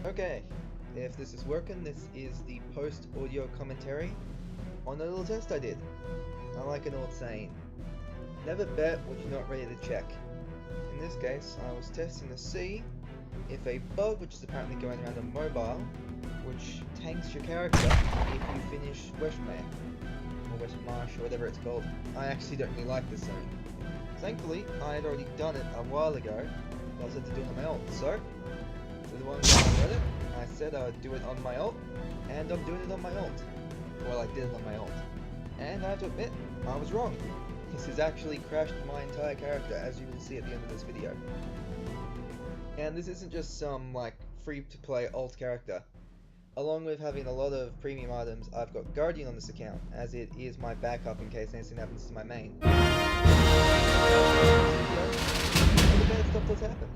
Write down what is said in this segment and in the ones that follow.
Okay, if this is working, this is the post-audio commentary on a little test I did. I like an old saying, never bet what you're not ready to check. In this case, I was testing to see if a bug which is apparently going around on mobile, which tanks your character if you finish Westmarsh, or Westmarsh, or whatever it's called. I actually don't really like this zone. Thankfully, I had already done it a while ago, but I was had to do it on my ult, so to the one guy on Reddit, I said I would do it on my ult, and I'm doing it on my ult. Well, I did it on my ult. And I have to admit, I was wrong. This has actually crashed my entire character, as you will see at the end of this video. And this isn't just some, like, free-to-play ult character. Along with having a lot of premium items, I've got Guardian on this account, as it is my backup in case anything happens to my main. All the bad stuff does happen.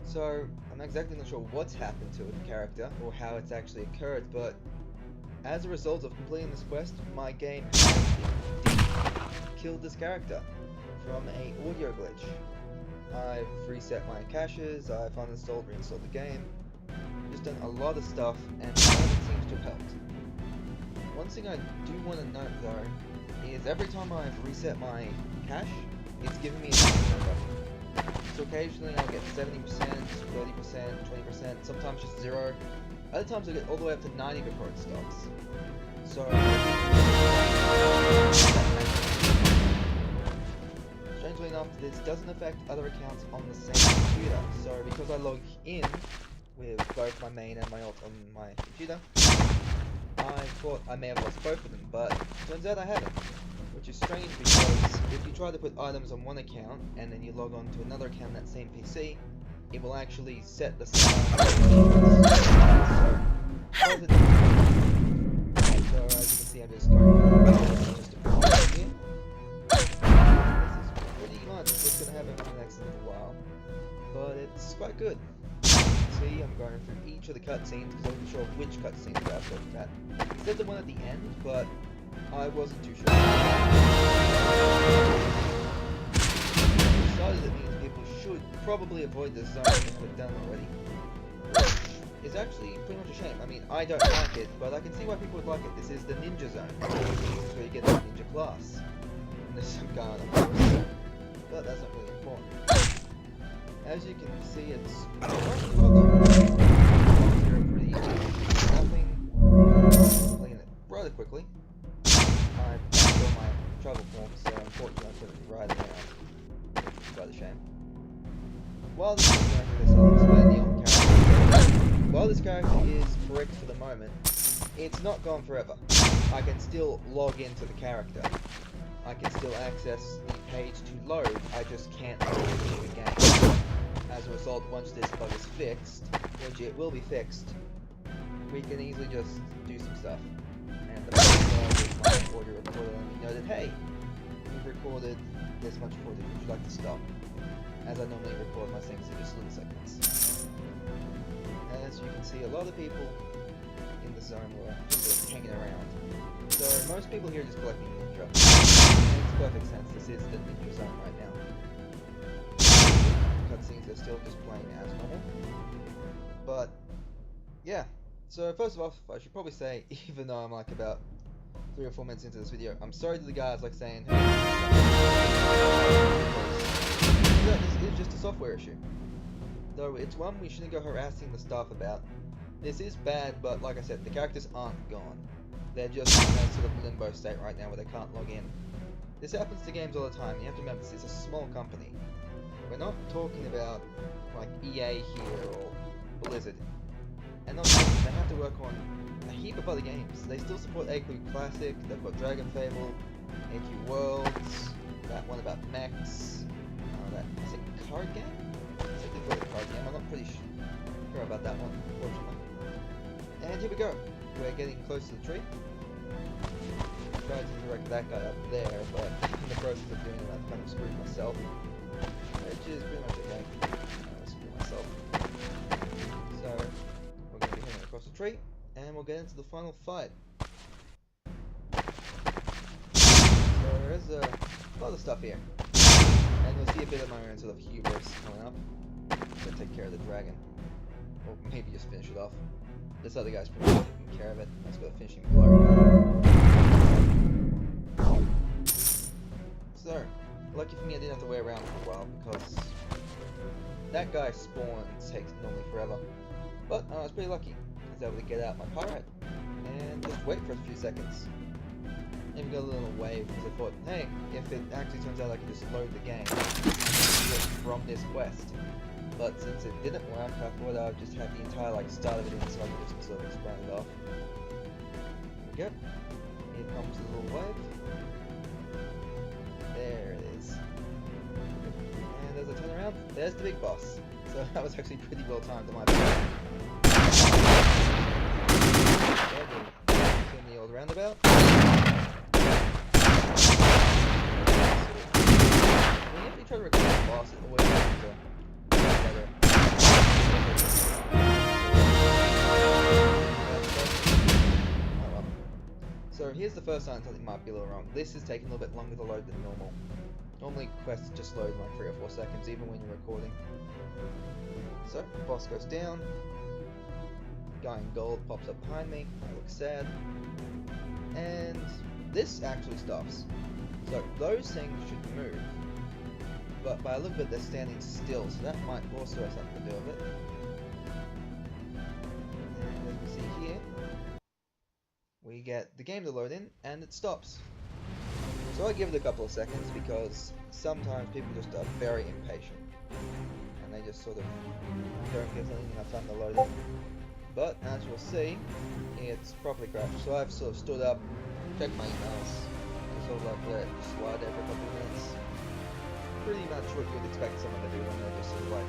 So, I'm exactly not sure what's happened to the character, or how it's actually occurred, but as a result of completing this quest, my game has killed this character from a audio glitch. I've reset my caches, I've uninstalled, reinstalled the game, just done a lot of stuff, and none of it seems to have helped. One thing I do want to note though, is every time I've reset my cache, it's giving me a different number. So occasionally I'll get 70%, 30%, 20%, sometimes just 0. Other times I get all the way up to 90 before it stops. So strangely enough, this doesn't affect other accounts on the same computer. So because I log in with both my main and my ult on my computer, I thought I may have lost both of them, but turns out I haven't. Which is strange because if you try to put items on one account and then you log on to another account on that same PC, it will actually set the same so as you can see, I'm just going just to put it here. This is pretty much what's going to happen for the next little while, but it's quite good. See, I'm going through each of the cutscenes because I wasn't sure which cutscenes I was looking at. It said the one at the end, but I wasn't too sure. Besides, it means people should probably avoid this zone if they haven't done already. Which is actually pretty much a shame. I mean, I don't like it, but I can see why people would like it. This is the ninja zone. This is where you get the ninja class. And there's some guy on the horse. But that's not really important. As you can see, it's pretty easy. Nothing. Playing it rather quickly. I found all my travel form, so unfortunately I couldn't ride it out. Quite a shame. While this is going through this, I'll explain the old character. While this character is bricked for the moment, it's not gone forever. I can still log into the character. I can still access the page to load, I just can't load into the game. As a result, once this bug is fixed, which it will be fixed, we can easily just do some stuff. And the bug is my audio recorder and we noted, hey, we've recorded this much footage, would you like to stop? As I normally record my things in just little segments. As you can see, a lot of people in the zone were just sort of hanging around. So most people here are just collecting ninja. It makes perfect sense, this is the ninja zone right now. Cutscenes are still just playing as normal. But yeah, so first of all, I should probably say, even though I'm like about 3 or 4 minutes into this video, I'm sorry to the guys like saying, hey, this is just a software issue. Though it's one we shouldn't go harassing the staff about. This is bad, but like I said, the characters aren't gone. They're just in a sort of limbo state right now where they can't log in. This happens to games all the time. You have to remember, this is a small company. We're not talking about like EA here or Blizzard. And not just, they have to work on a heap of other games. They still support AQ Classic, they've got Dragon Fable, AQ Worlds, that one about mechs, that, is it a card game? I think they call it a card game, I'm not pretty sure about that one, unfortunately. And here we go, we're getting close to the tree. I tried to direct that guy up there, but in the process of doing it I've kind of screwed myself. Which is pretty much okay. I screwed myself. So, we're going to be heading across the tree, and we'll get into the final fight. So, there's a lot of stuff here. And you'll see a bit of my own sort of hubris coming up. I'm going to take care of the dragon. Or maybe just finish it off. This other guy's pretty much taking care of it. Let's go finish him below. So, lucky for me I didn't have to wait around for a while because that guy spawns takes normally forever. But I was pretty lucky. I was able to get out my pirate and just wait for a few seconds. Even got a little wave because I thought, hey, if it actually turns out I can just load the game from this quest. But since it didn't work, I thought I would just have the entire start of it in so I could just sort of explain it off. There we go. Here comes the little wave. There it is. And as I turn around, there's the big boss. So that was actually pretty well timed on my part. Turn the old roundabout. When you try to record the boss, it always happens to better. Oh well. So here's the first sign something might be a little wrong. This is taking a little bit longer to load than normal. Normally quests just load in like 3 or 4 seconds, even when you're recording. So, the boss goes down. The guy in gold pops up behind me. I look sad. And this actually stops. So, those things should move. But by a look of it, they're standing still, so that might also have something to do with it. And as we see here, we get the game to load in, and it stops. So I give it a couple of seconds because sometimes people just are very impatient. And they just sort of don't give something enough time to load in. But as you'll see, it's properly crashed. So I've sort of stood up, checked my emails, and sort of let it slide there for a couple of minutes. Pretty much what you'd expect someone to do when they're just sort of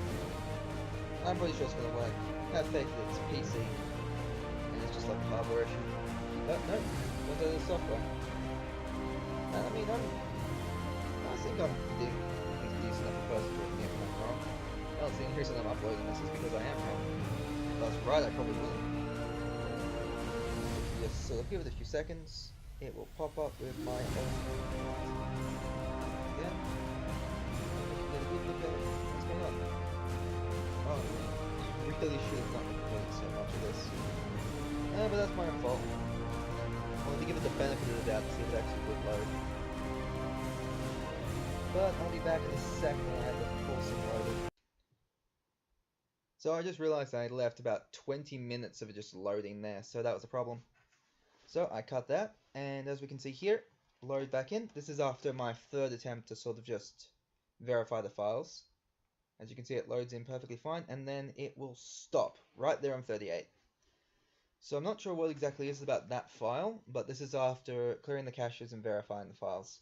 I'm pretty sure it's going to work. Have faith that it's PC, and it's just like a hardware issue. But no, went to the software. And I mean, I think I'm pretty decent enough a person to admit when I'm wrong. Well, the only reason I'm uploading this is because I am wrong. If I was right, I probably wouldn't. Just sort of give it a few seconds, it will pop up with my own. Again. Get a good look at it. What's going on? Oh, I really should have not recorded so much of this. But that's my own fault. I wanted to give it the benefit of the doubt to see if it actually would load. But I'll be back in a second when I have the full sim loaded. So I just realized I left about 20 minutes of it just loading there, so that was a problem. So I cut that, and as we can see here, load back in. This is after my third attempt to sort of just verify the files. As you can see, it loads in perfectly fine, and then it will stop right there on 38. So I'm not sure what exactly is about that file, but this is after clearing the caches and verifying the files.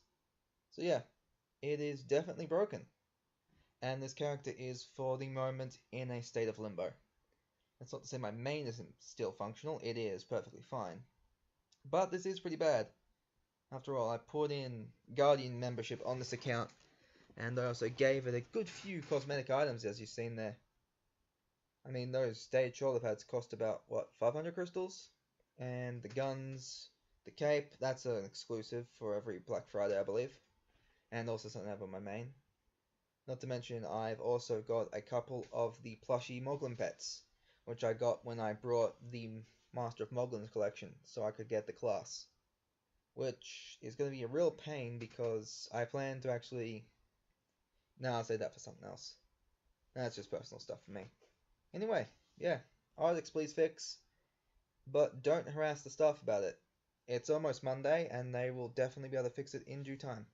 So yeah, it is definitely broken. And this character is, for the moment, in a state of limbo. That's not to say my main isn't still functional, it is perfectly fine. But this is pretty bad. After all, I put in Guardian membership on this account, and I also gave it a good few cosmetic items, as you've seen there. I mean, those stage shoulder pads cost about, what, 500 crystals? And the guns, the cape, that's an exclusive for every Black Friday, I believe. And also something I have on my main. Not to mention, I've also got a couple of the plushie Moglin pets, which I got when I brought the Master of Moglin's collection, so I could get the class. Which is going to be a real pain because I plan to actually... No, I'll say that for something else. That's just personal stuff for me. Anyway, yeah, Alex, please fix. But don't harass the staff about it. It's almost Monday, and they will definitely be able to fix it in due time.